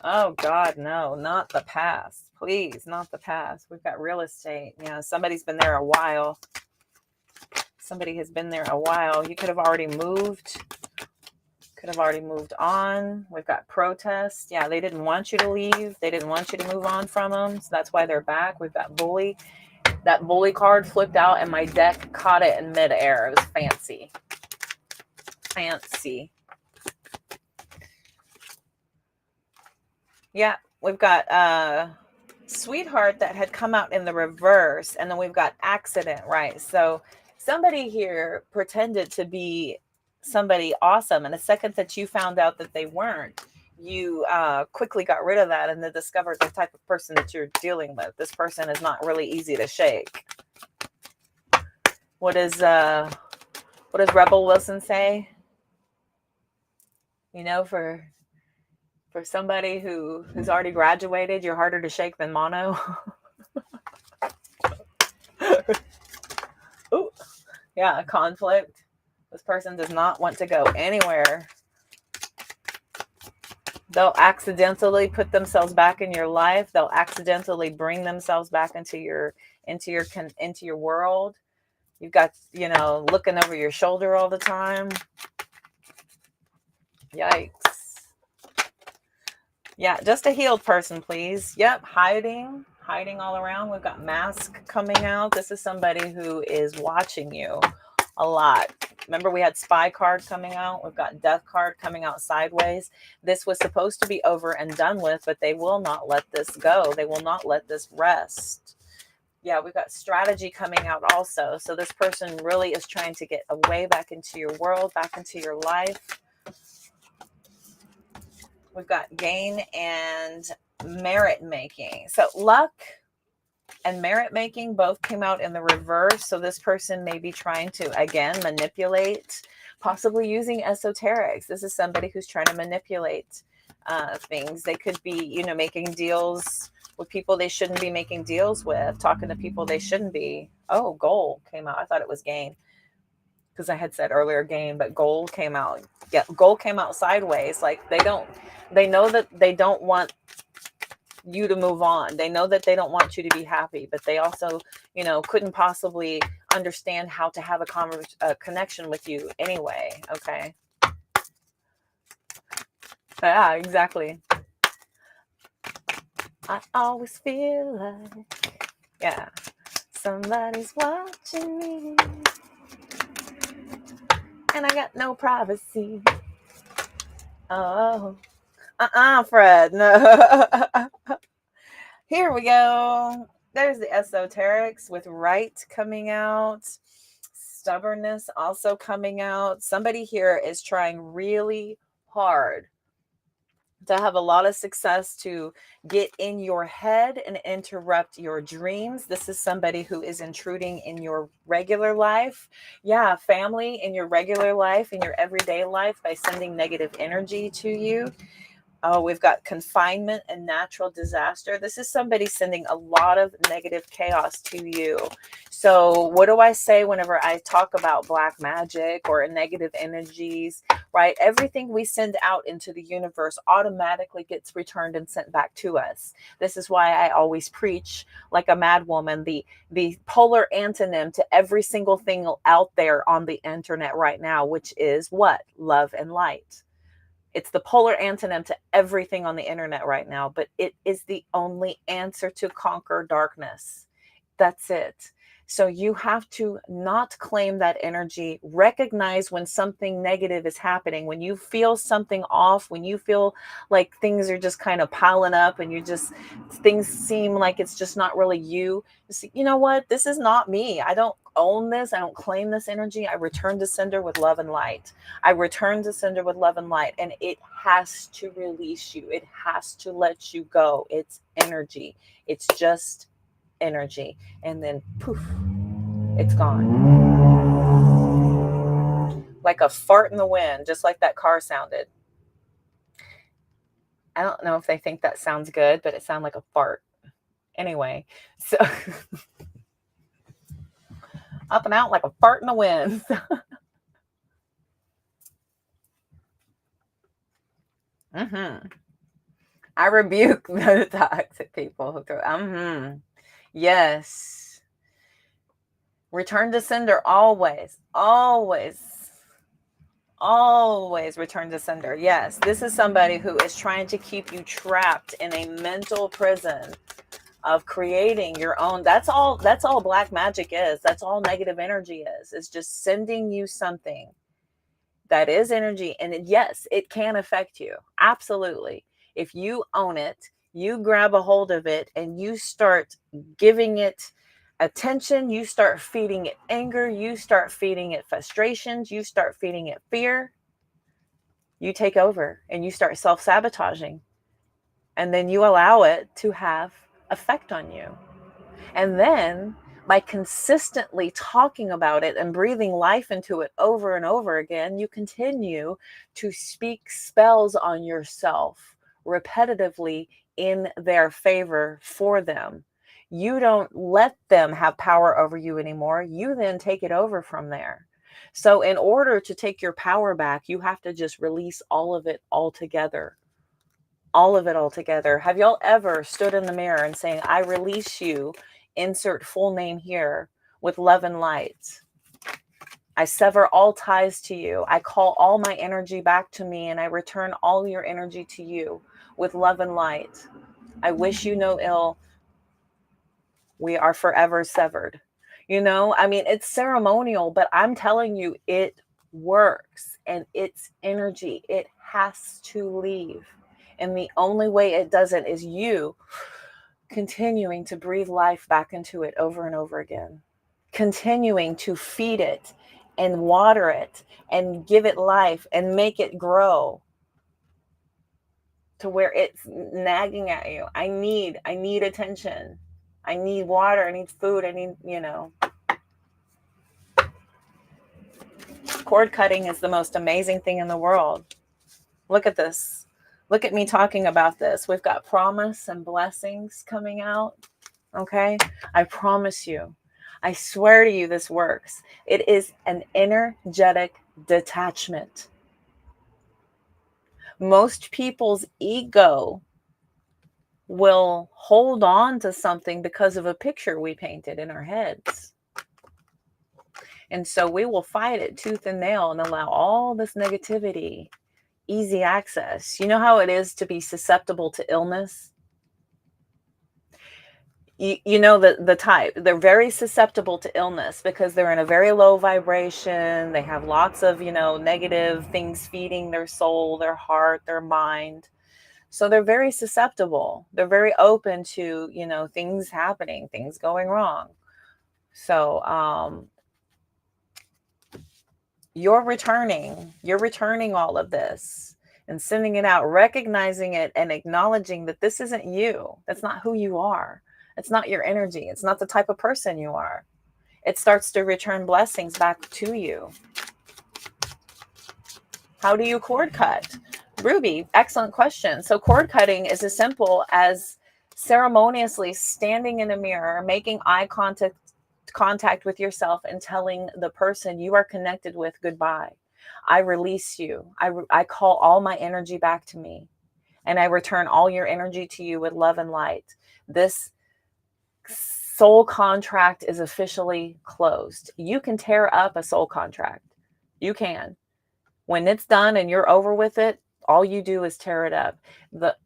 Oh, God, no, not the past. Please, not the past. We've got real estate. Yeah, somebody's been there a while. Somebody has been there a while. You could have already moved. Could have already moved on. We've got protests. Yeah, they didn't want you to leave. They didn't want you to move on from them. So that's why they're back. We've got bully. That bully card flipped out and my deck caught it in midair. It was fancy. Fancy. Yeah, we've got sweetheart that had come out in the reverse, and then we've got accident, right? So somebody here pretended to be somebody awesome, and the second that you found out that they weren't, you quickly got rid of that and then discovered the type of person that you're dealing with. This person is not really easy to shake. What does Rebel Wilson say? You know, for somebody who's already graduated, you're harder to shake than mono. Ooh, yeah, conflict. This person does not want to go anywhere. They'll accidentally put themselves back in your life. They'll accidentally bring themselves back into your world. You've got, looking over your shoulder all the time. Yikes. Yeah, just a healed person, please. Yep, hiding all around. We've got mask coming out. This is somebody who is watching you. A lot. Remember, we had spy card coming out. We've got death card coming out sideways. This was supposed to be over and done with, but they will not let this go. They will not let this rest. Yeah, we've got strategy coming out also. So this person really is trying to get away back into your world, back into your life. We've got gain and merit making. So luck and merit making both came out in the reverse. So this person may be trying to, again, manipulate, possibly using esoterics. This is somebody who's trying to manipulate things. They could be, you know, making deals with people they shouldn't be making deals with, talking to people they shouldn't be. Oh, gold came out. I thought it was gain because I had said earlier gain, but gold came out. Yeah, gold came out sideways. Like they know that they don't want you to move on. They know that they don't want you to be happy, but they also, you know, couldn't possibly understand how to have a connection with you anyway. Okay. Yeah, exactly. I always feel like, yeah, somebody's watching me and I got no privacy. Oh, Fred, no. Here we go. There's the esoterics with right coming out. Stubbornness also coming out. Somebody here is trying really hard to have a lot of success to get in your head and interrupt your dreams. This is somebody who is intruding in your regular life. Yeah, family in your regular life, in your everyday life by sending negative energy to you. Oh, we've got confinement and natural disaster. This is somebody sending a lot of negative chaos to you. So what do I say whenever I talk about black magic or negative energies, right? Everything we send out into the universe automatically gets returned and sent back to us. This is why I always preach like a mad woman, the polar antonym to every single thing out there on the internet right now, which is what? Love and light. It's the polar antonym to everything on the internet right now, but it is the only answer to conquer darkness. That's it. So you have to not claim that energy, recognize when something negative is happening, when you feel something off, when you feel like things are just kind of piling up and things seem like it's just not really you. You know what? This is not me. I don't own this. I don't claim this energy. I return to sender with love and light. I return to sender with love and light, and it has to release you. It has to let you go. It's energy. It's just energy, and then poof, it's gone like a fart in the wind, just like that car sounded. I don't know if they think that sounds good, but it sounded like a fart anyway. So up and out like a fart in the wind. I rebuke the toxic people who throw yes. Return to sender always, always, always return to sender. Yes, this is somebody who is trying to keep you trapped in a mental prison of creating your own. That's all black magic is. That's all negative energy is. It's just sending you something that is energy. And yes, it can affect you. Absolutely. If you own it, you grab a hold of it and you start giving it attention, you start feeding it anger, you start feeding it frustrations, you start feeding it fear, you take over and you start self-sabotaging. And then you allow it to have effect on you. And then by consistently talking about it and breathing life into it over and over again, you continue to speak spells on yourself repetitively in their favor for them. You don't let them have power over you anymore. You then take it over from there. So in order to take your power back, you have to just release all of it altogether. All of it altogether. Have y'all ever stood in the mirror and saying, I release you, insert full name here, with love and light. I sever all ties to you. I call all my energy back to me and I return all your energy to you with love and light. I wish you no ill. We are forever severed. I mean, it's ceremonial, but I'm telling you, it works, and it's energy. It has to leave. And the only way it doesn't is you continuing to breathe life back into it over and over again, continuing to feed it and water it and give it life and make it grow to where it's nagging at you. I need attention. I need water. I need food. I need, cord cutting is the most amazing thing in the world. Look at this. Look at me talking about this. We've got promise and blessings coming out. Okay. I promise you. I swear to you, this works. It is an energetic detachment. Most people's ego will hold on to something because of a picture we painted in our heads. And so we will fight it tooth and nail and allow all this negativity easy access. You know how it is to be susceptible to illness? You know the type. They're very susceptible to illness because they're in a very low vibration. They have lots of, negative things feeding their soul, their heart, their mind. So they're very susceptible. They're very open to, things happening, things going wrong. So you're returning all of this and sending it out, recognizing it and acknowledging that this isn't you. That's not who you are. It's not your energy. It's not the type of person you are. It starts to return blessings back to you. How do you cord cut? Ruby, excellent question. So cord cutting is as simple as ceremoniously standing in a mirror, making eye contact with yourself and telling the person you are connected with goodbye. I release you. I call all my energy back to me, and I return all your energy to you with love and light. This soul contract is officially closed. You can tear up a soul contract. You can. When it's done and you're over with it, all you do is tear it up.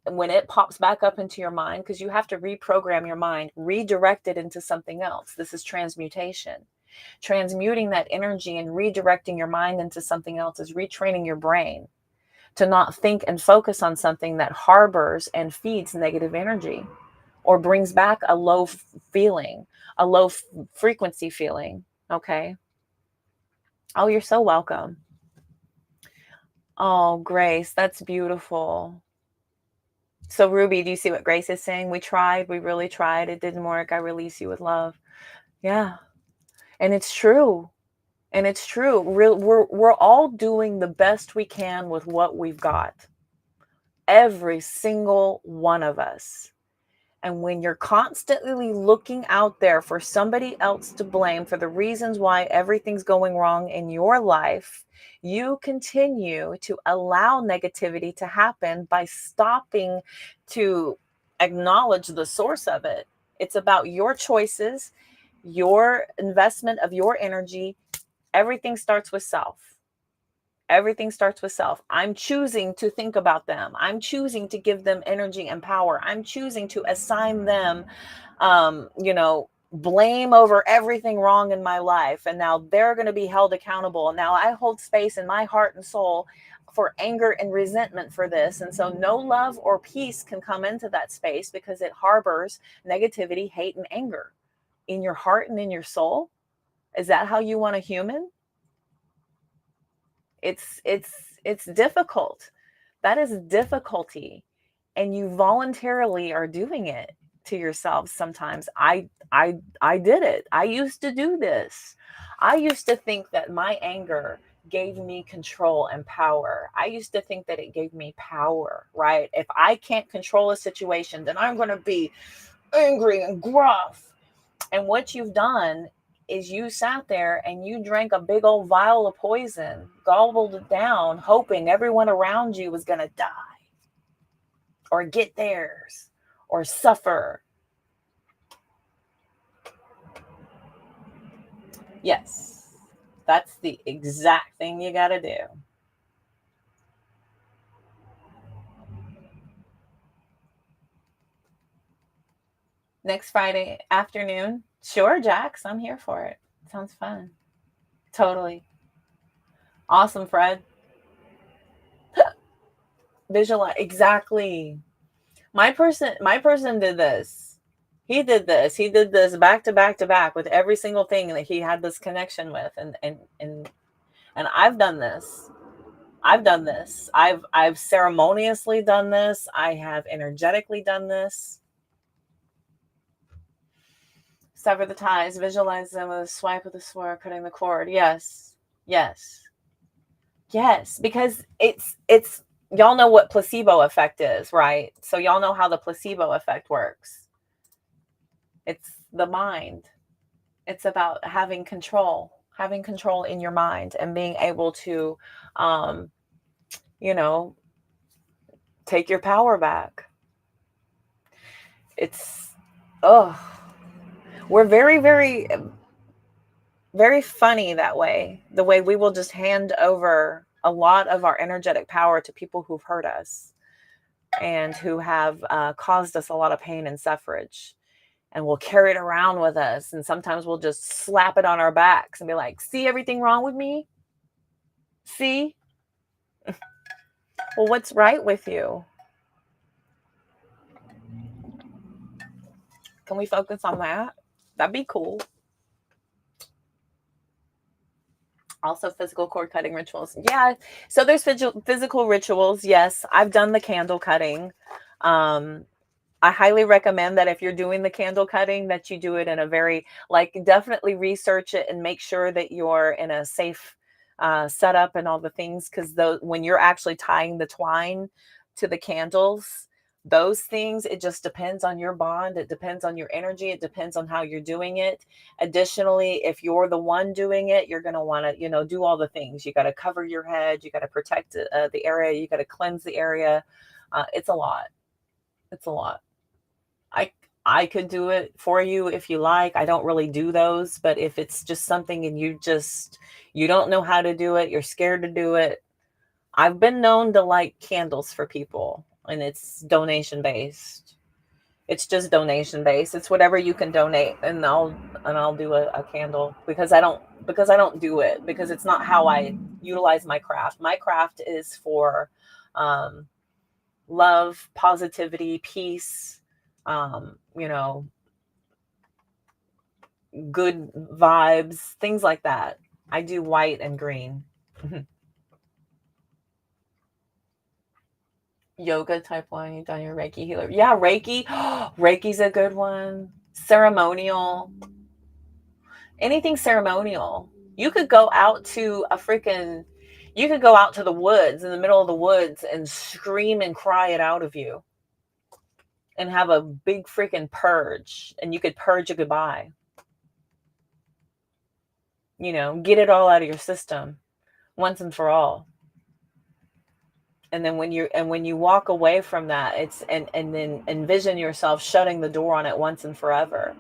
When it pops back up into your mind, because you have to reprogram your mind, redirect it into something else. This is transmutation. Transmuting that energy and redirecting your mind into something else is retraining your brain to not think and focus on something that harbors and feeds negative energy or brings back a low feeling, a low frequency feeling. Okay. Oh, you're so welcome. Oh, Grace, that's beautiful. So, Ruby, do you see what Grace is saying? We tried. We really tried. It didn't work. I release you with love. Yeah. And it's true. And it's true. We're all doing the best we can with what we've got. Every single one of us. And when you're constantly looking out there for somebody else to blame for the reasons why everything's going wrong in your life, you continue to allow negativity to happen by stopping to acknowledge the source of it. It's about your choices, your investment of your energy. Everything starts with self. Everything starts with self. I'm choosing to think about them. I'm choosing to give them energy and power. I'm choosing to assign them, blame over everything wrong in my life. And now they're going to be held accountable. And now I hold space in my heart and soul for anger and resentment for this. And so no love or peace can come into that space because it harbors negativity, hate, and anger in your heart and in your soul. Is that how you want a human? It's difficult. That is difficulty, and you voluntarily are doing it to yourself. Sometimes I did it. I used to do this. I used to think that my anger gave me control and power. I used to think that it gave me power, right? If I can't control a situation, then I'm going to be angry and gruff. And what you've done is you sat there and you drank a big old vial of poison, gobbled it down, hoping everyone around you was going to die or get theirs or suffer. Yes, that's the exact thing you got to do. Next Friday afternoon, Sure, Jax, I'm here for it. Sounds fun. Totally. Awesome, Fred. Visualize exactly. My person did this. He did this. He did this back to back to back with every single thing that he had this connection with. And I've done this. I've done this. I've ceremoniously done this. I have energetically done this. Sever the ties, visualize them with a swipe of the sword, cutting the cord. Yes. Yes. Yes, because it's y'all know what placebo effect is, right? So y'all know how the placebo effect works. It's the mind. It's about having control in your mind and being able to um, you know, take your power back. It's oh, we're very very funny that way. The way we will just hand over a lot of our energetic power to people who've hurt us and who have caused us a lot of pain and suffrage. And we'll carry it around with us. And sometimes we'll just slap it on our backs and be like, see everything wrong with me? See? Well, what's right with you? Can we focus on that? That'd be cool. Also, physical cord cutting rituals. Yeah. So there's physical rituals. Yes. I've done the candle cutting. I highly recommend that if you're doing the candle cutting, that you do it in a very, like, definitely research it and make sure that you're in a safe setup and all the things. Because when you're actually tying the twine to the candles, those things, it just depends on your bond. It depends on your energy. It depends on how you're doing it. Additionally, if you're the one doing it, you're going to want to, do all the things. You got to cover your head. You got to protect the area. You got to cleanse the area. It's a lot. It's a lot. I I could do it for you if you like. I don't really do those, but if it's just something and you don't know how to do it, you're scared to do it. I've been known to light candles for people, and it's donation based. It's just donation based. It's whatever you can donate, and I'll do a candle because I don't do it because it's not how I utilize my craft. My craft is for um, love, positivity, peace, you know, good vibes, things like that. I do white and green. Yoga type one, you've done your Reiki healer. Yeah, Reiki. Reiki's a good one. Ceremonial. Anything ceremonial. You could go out to you could go out to the woods in the middle of the woods and scream and cry it out of you and have a big freaking purge, and you could purge a goodbye. Get it all out of your system once and for all. And then when you walk away from that, it's and then envision yourself shutting the door on it once and forever.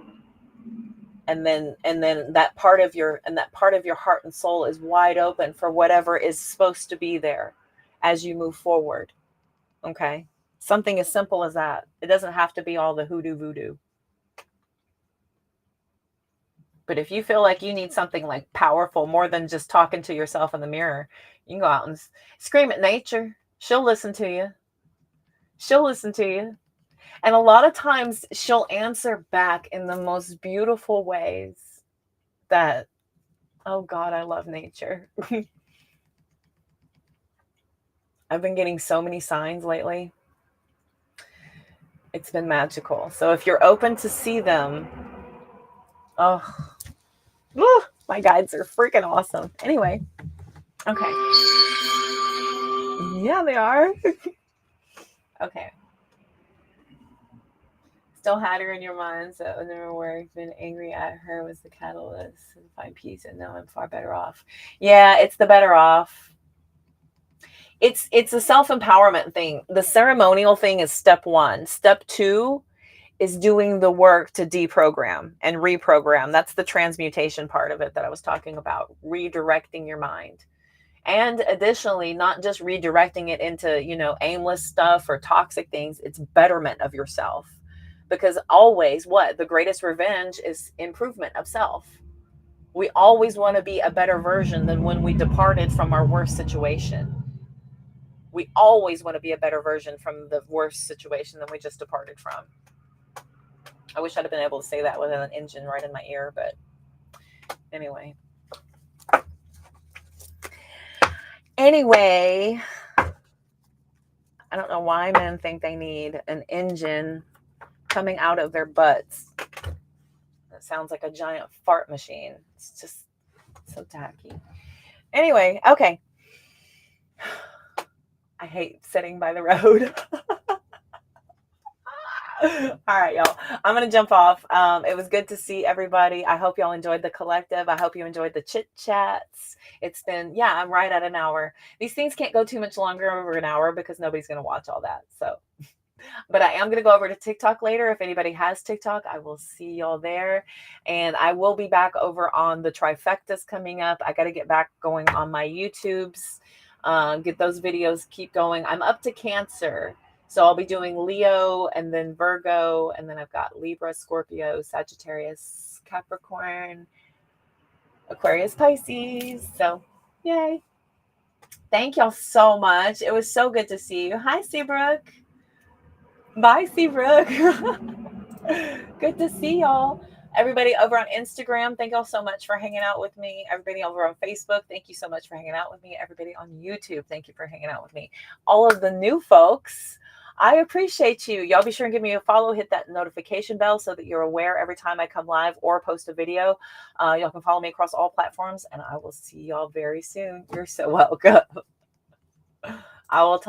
And then that part of your heart and soul is wide open for whatever is supposed to be there as you move forward. Okay? Something as simple as that. It doesn't have to be all the hoodoo voodoo. But if you feel like you need something like powerful, more than just talking to yourself in the mirror, you can go out and scream at nature. She'll listen to you. She'll listen to you. And a lot of times she'll answer back in the most beautiful ways that, oh God, I love nature. I've been getting so many signs lately. It's been magical. So if you're open to see them, oh, my guides are freaking awesome. Anyway, okay. Yeah, they are. Okay. Still had her in your mind, so it never worked. Been angry at her was the catalyst to find peace, and now I'm far better off. Yeah, it's the better off. It's a self-empowerment thing. The ceremonial thing is step 1. Step 2 is doing the work to deprogram and reprogram. That's the transmutation part of it that I was talking about, redirecting your mind. And additionally, not just redirecting it into, aimless stuff or toxic things, it's betterment of yourself. because always what? The greatest revenge is improvement of self. We always want to be a better version than when we departed from our worst situation. We always want to be a better version from the worst situation than we just departed from. I wish I'd have been able to say that with an engine right in my ear, but anyway. Anyway, I don't know why men think they need an engine coming out of their butts. That sounds like a giant fart machine. It's just so tacky. Anyway, okay. I hate sitting by the road. All right, y'all. I'm going to jump off. It was good to see everybody. I hope y'all enjoyed the collective. I hope you enjoyed the chit chats. It's been, yeah, I'm right at an hour. These things can't go too much longer over an hour because nobody's going to watch all that. So, but I am going to go over to TikTok later. If anybody has TikTok, I will see y'all there. And I will be back over on the trifectas coming up. I got to get back going on my YouTubes, get those videos, keep going. I'm up to Cancer. So I'll be doing Leo and then Virgo, and then I've got Libra, Scorpio, Sagittarius, Capricorn, Aquarius, Pisces. So yay. Thank y'all so much. It was so good to see you. Hi, Seabrook. Bye, Seabrook. Good to see y'all. Everybody over on Instagram, thank y'all so much for hanging out with me. Everybody over on Facebook, thank you so much for hanging out with me. Everybody on YouTube, thank you for hanging out with me. All of the new folks, I appreciate you. Y'all be sure and give me a follow. Hit that notification bell so that you're aware every time I come live or post a video. Y'all can follow me across all platforms, and I will see y'all very soon. You're so welcome. I will talk